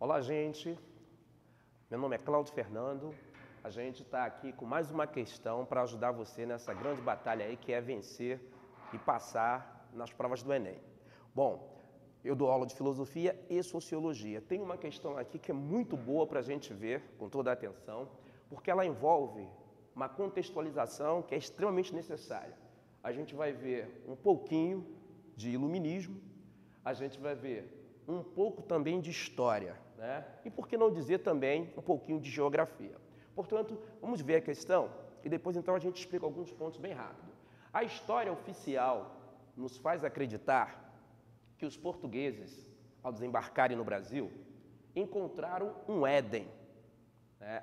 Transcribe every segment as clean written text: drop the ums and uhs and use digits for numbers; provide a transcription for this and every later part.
Olá, gente. Meu nome é Cláudio Fernando. A gente está aqui com mais uma questão para ajudar você nessa grande batalha aí que é vencer e passar nas provas do Enem. Bom, eu dou aula de filosofia e sociologia. Tem uma questão aqui que é muito boa para a gente ver com toda a atenção, porque ela envolve uma contextualização que é extremamente necessária. A gente vai ver um pouquinho de iluminismo, a gente vai ver um pouco também de história, né? E por que não dizer também um pouquinho de geografia. Portanto, vamos ver a questão e depois então a gente explica alguns pontos bem rápido. A história oficial nos faz acreditar que os portugueses, ao desembarcarem no Brasil, encontraram um Éden.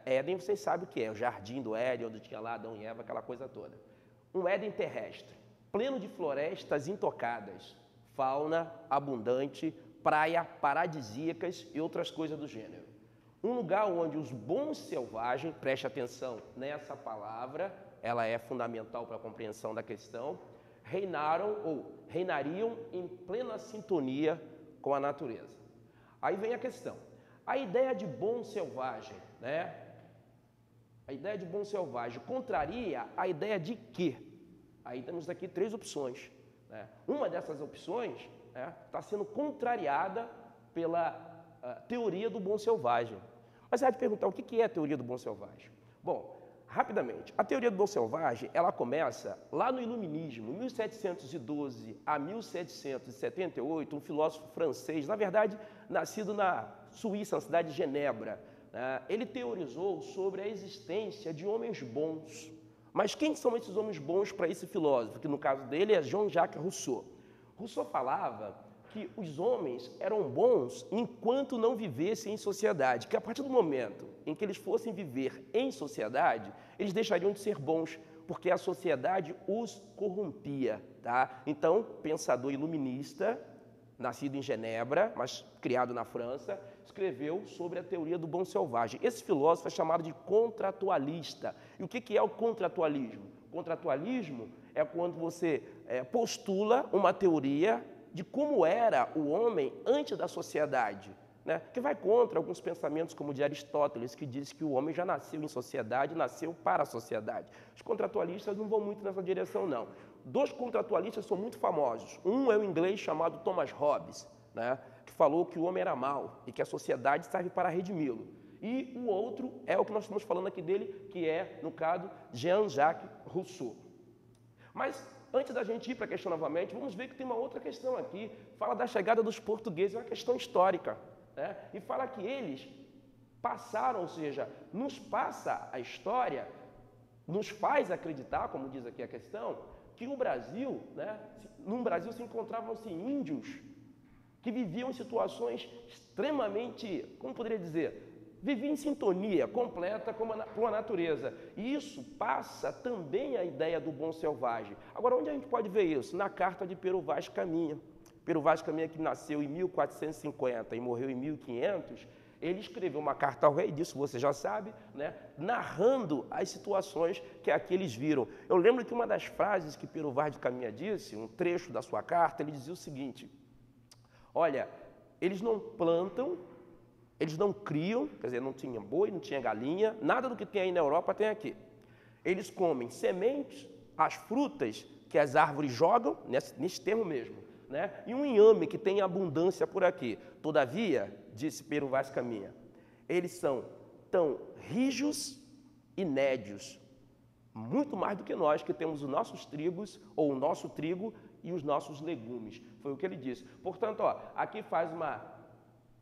Éden, vocês sabem o que é, o jardim do Éden, onde tinha lá Adão e Eva, aquela coisa toda. Um Éden terrestre, pleno de florestas intocadas, fauna abundante, praia paradisíacas e outras coisas do gênero. Um lugar onde os bons selvagens, preste atenção nessa palavra, ela é fundamental para a compreensão da questão, reinaram ou reinariam em plena sintonia com a natureza. Aí vem a questão. A ideia de bom selvagem, né? A ideia de bom selvagem contraria a ideia de quê? Aí temos aqui três opções. Né? Uma dessas opções está sendo contrariada pela teoria do bom selvagem. Mas você vai te perguntar o que é a teoria do bom selvagem? Bom, rapidamente, a teoria do bom selvagem ela começa lá no Iluminismo, em 1712 a 1778, um filósofo francês, na verdade, nascido na Suíça, na cidade de Genebra. Ele teorizou sobre a existência de homens bons. Mas quem são esses homens bons para esse filósofo? Que no caso dele é Jean-Jacques Rousseau. Rousseau falava que os homens eram bons enquanto não vivessem em sociedade, que a partir do momento em que eles fossem viver em sociedade, eles deixariam de ser bons, porque a sociedade os corrompia. Tá? Então, pensador iluminista, nascido em Genebra, mas criado na França, escreveu sobre a teoria do bom selvagem. Esse filósofo é chamado de contratualista. E o que é o contratualismo? Contratualismo é quando você postula uma teoria de como era o homem antes da sociedade, né? Que vai contra alguns pensamentos como o de Aristóteles, que diz que o homem já nasceu em sociedade, nasceu para a sociedade. Os contratualistas não vão muito nessa direção, não. Dois contratualistas são muito famosos. Um é o inglês chamado Thomas Hobbes, né? Que falou que o homem era mau e que a sociedade serve para redimi-lo. E o outro é o que nós estamos falando aqui dele, que é, no caso, Jean-Jacques Rousseau. Mas, antes da gente ir para a questão novamente, vamos ver que tem uma outra questão aqui. Fala da chegada dos portugueses, é uma questão histórica. Né? E fala que eles passaram, ou seja, nos passa a história, nos faz acreditar, como diz aqui a questão, que o Brasil, né, no Brasil se encontravam-se índios que viviam em situações extremamente, como poderia dizer, viviam em sintonia completa com a natureza. E isso passa também a ideia do bom selvagem. Agora, onde a gente pode ver isso? Na carta de Pero Vaz Caminha. Pero Vaz Caminha, que nasceu em 1450 e morreu em 1500, ele escreveu uma carta ao rei, disso você já sabe, né, narrando as situações que aqui eles viram. Eu lembro que uma das frases que Pero Vaz de Caminha disse, um trecho da sua carta, ele dizia o seguinte: olha, eles não plantam, eles não criam, quer dizer, não tinha boi, não tinha galinha, nada do que tem aí na Europa tem aqui. Eles comem sementes, as frutas que as árvores jogam, nesse termo mesmo, né? E um inhame que tem abundância por aqui. Todavia, disse Pero Vaz Caminha, eles são tão rijos e nédios, muito mais do que nós, que temos os nossos trigos, ou o nosso trigo e os nossos legumes. Foi o que ele disse. Portanto, ó, aqui faz uma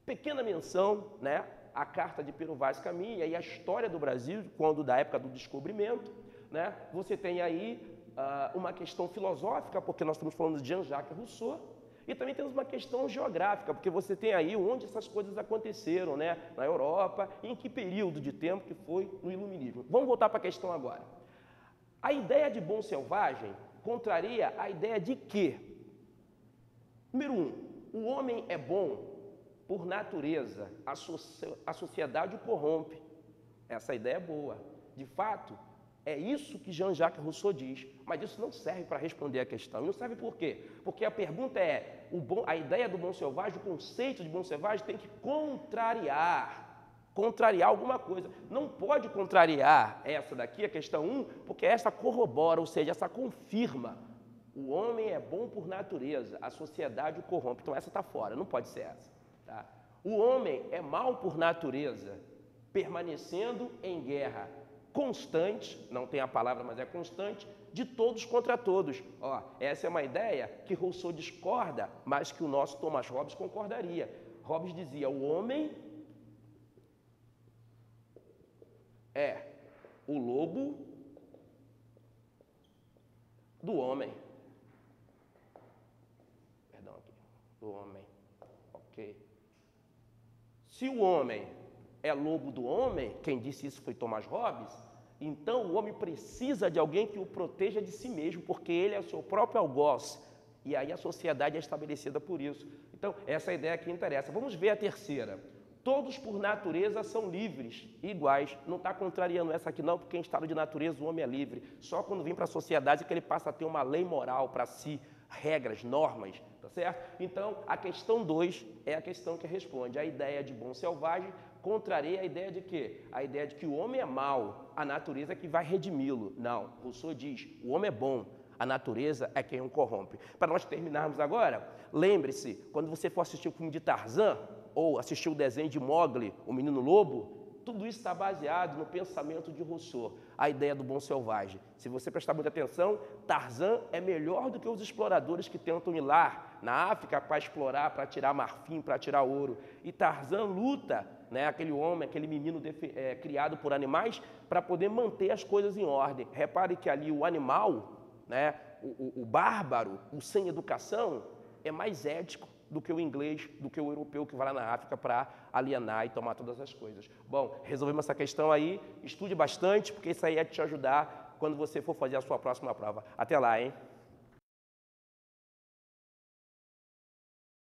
pequena menção, né, à carta de Pero Vaz Caminha e a história do Brasil, quando da época do descobrimento, né? Você tem aí uma questão filosófica, porque nós estamos falando de Jean-Jacques Rousseau, e também temos uma questão geográfica, porque você tem aí onde essas coisas aconteceram, né? Na Europa, e em que período de tempo que foi no Iluminismo. Vamos voltar para a questão agora. A ideia de bom selvagem contraria a ideia de quê? Número 1, o homem é bom por natureza, a sociedade o corrompe. Essa ideia é boa. De fato, é isso que Jean-Jacques Rousseau diz, mas isso não serve para responder a questão. E não serve por quê? Porque a pergunta é, a ideia do bom selvagem, o conceito de bom selvagem tem que contrariar alguma coisa. Não pode contrariar essa daqui, a questão 1, porque essa corrobora, ou seja, essa confirma. O homem é bom por natureza, a sociedade o corrompe. Então essa está fora, não pode ser essa. Tá? O homem é mau por natureza, permanecendo em guerra constante, não tem a palavra, mas é constante, de todos contra todos. Ó, essa é uma ideia que Rousseau discorda, mas que o nosso Thomas Hobbes concordaria. Hobbes dizia, o homem é o lobo do homem. Perdão aqui, do homem, ok. Se o homem é lobo do homem, quem disse isso foi Thomas Hobbes, então o homem precisa de alguém que o proteja de si mesmo, porque ele é o seu próprio algoz, e aí a sociedade é estabelecida por isso. Então, essa ideia aqui interessa. Vamos ver a terceira. Todos, por natureza, são livres e iguais. Não está contrariando essa aqui não, porque em estado de natureza o homem é livre. Só quando vem para a sociedade é que ele passa a ter uma lei moral para si, regras, normas, tá certo? Então, a questão 2 é a questão que responde. A ideia de bom selvagem contraria a ideia de quê? A ideia de que o homem é mau, a natureza é que vai redimi-lo. Não, Rousseau diz, o homem é bom, a natureza é quem o corrompe. Para nós terminarmos agora, lembre-se, quando você for assistir o filme de Tarzan, ou assistir o desenho de Mowgli, o Menino Lobo, tudo isso está baseado no pensamento de Rousseau, a ideia do bom selvagem. Se você prestar muita atenção, Tarzan é melhor do que os exploradores que tentam ir lá na África para explorar, para tirar marfim, para tirar ouro. E Tarzan luta, né, aquele homem, aquele menino criado por animais, para poder manter as coisas em ordem. Repare que ali o animal, né, o bárbaro, o sem educação, é mais ético do que o inglês, do que o europeu que vai lá na África para alienar e tomar todas as coisas. Bom, resolvemos essa questão aí, estude bastante, porque isso aí é te ajudar quando você for fazer a sua próxima prova. Até lá, hein?